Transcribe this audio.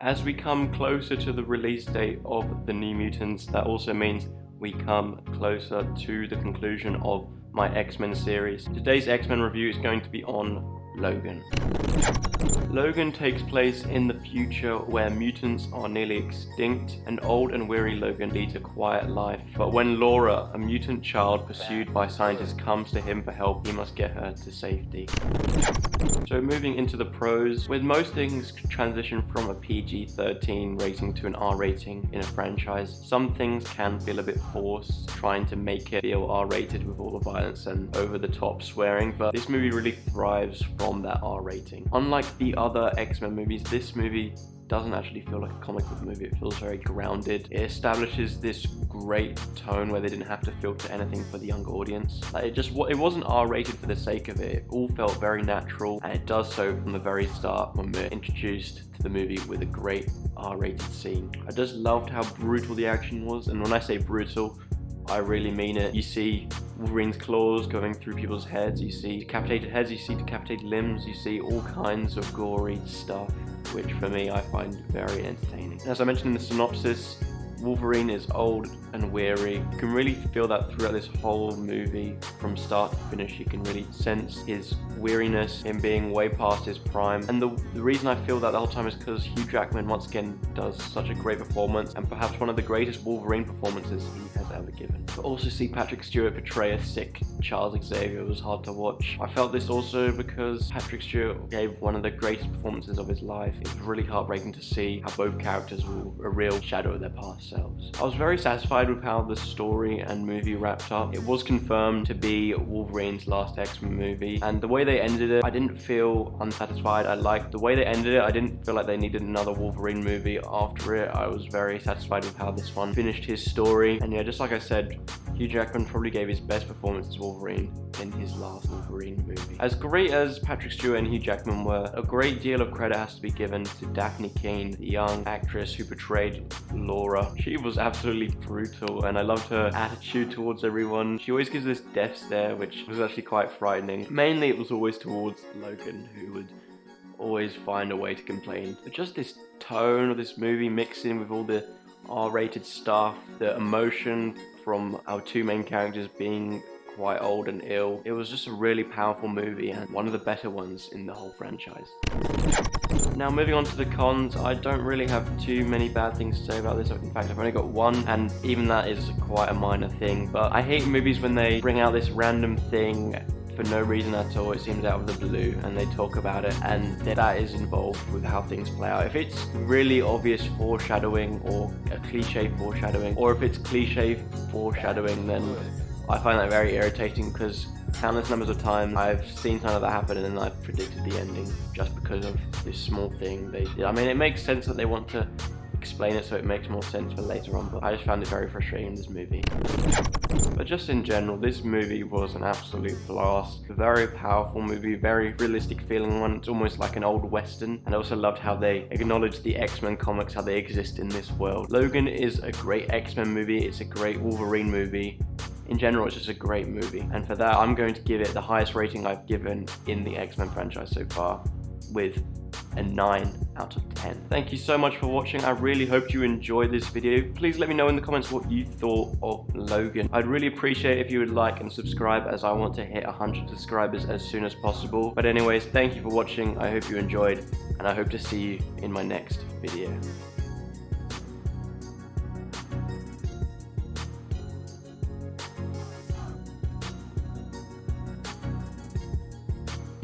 As we come closer to the release date of the New Mutants, that also means we come closer to the conclusion of my X-Men series. Today's X-Men review is going to be on Logan. Logan takes place in the future where mutants are nearly extinct, and old and weary Logan leads a quiet life. But when Laura, a mutant child pursued by scientists, comes to him for help, he must get her to safety. So moving into the pros, with most things transition from a PG-13 rating to an R rating in a franchise, some things can feel a bit forced, trying to make it feel R-rated with all the violence and over-the-top swearing, but this movie really thrives from that R rating. Unlike the other X-Men movies, this movie doesn't actually feel like a comic book movie. It feels very grounded. It establishes this great tone where they didn't have to filter anything for the younger audience. It wasn't R-rated for the sake of it. It all felt very natural, and it does so from the very start when we're introduced to the movie with a great R-rated scene. I just loved how brutal the action was, and when I say brutal, I really mean it. You see Wolverine's claws going through people's heads, you see decapitated heads, you see decapitated limbs, you see all kinds of gory stuff, which for me I find very entertaining. As I mentioned in the synopsis, Wolverine is old and weary. You can really feel that throughout this whole movie from start to finish. You can really sense his weariness, him being way past his prime. And the reason I feel that the whole time is because Hugh Jackman once again does such a great performance, and perhaps one of the greatest Wolverine performances he has ever given. To also see Patrick Stewart portray a sick Charles Xavier was hard to watch. I felt this also because Patrick Stewart gave one of the greatest performances of his life. It was really heartbreaking to see how both characters were a real shadow of their past selves. I was very satisfied with how the story and movie wrapped up. It was confirmed to be Wolverine's last X-Men movie, and the way they ended it, I didn't feel unsatisfied. I liked the way they ended it. I didn't feel like they needed another Wolverine movie after it. I was very satisfied with how this one finished his story, and yeah, just like I said, Hugh Jackman probably gave his best performance as Wolverine in his last Wolverine movie. As great as Patrick Stewart and Hugh Jackman were, a great deal of credit has to be given to Daphne Keane, the young actress who portrayed Laura. She was absolutely brutal, and I loved her attitude towards everyone. She always gives this death stare, which was actually quite frightening. Mainly it was always towards Logan, who would always find a way to complain. But just this tone of this movie mixing with all the R-rated stuff, the emotion from our two main characters being quite old and ill. It was just a really powerful movie, and one of the better ones in the whole franchise. Now moving on to the cons, I don't really have too many bad things to say about this. In fact, I've only got one, and even that is quite a minor thing. But I hate movies when they bring out this random thing for no reason at all. It seems out of the blue, and they talk about it, and that is involved with how things play out. If it's really obvious foreshadowing or a cliche foreshadowing, or if it's cliche foreshadowing, then I find that very irritating, because countless numbers of times I've seen something like that happen and then I've predicted the ending just because of this small thing. I mean, it makes sense that they want to explain it so it makes more sense for later on, but I just found it very frustrating in this movie. But just in general, this movie was an absolute blast. A very powerful movie, very realistic feeling one. It's almost like an old western, and I also loved how they acknowledged the X-Men comics, how they exist in this world. Logan is a great X-Men movie, it's a great Wolverine movie. In general, it's just a great movie, and for that I'm going to give it the highest rating I've given in the X-Men franchise so far, with a 9 out of 10. Thank you so much for watching. I really hope you enjoyed this video. Please let me know in the comments what you thought of Logan. I'd really appreciate if you would like and subscribe, as I want to hit 100 subscribers as soon as possible. But anyways, thank you for watching. I hope you enjoyed, and I hope to see you in my next video.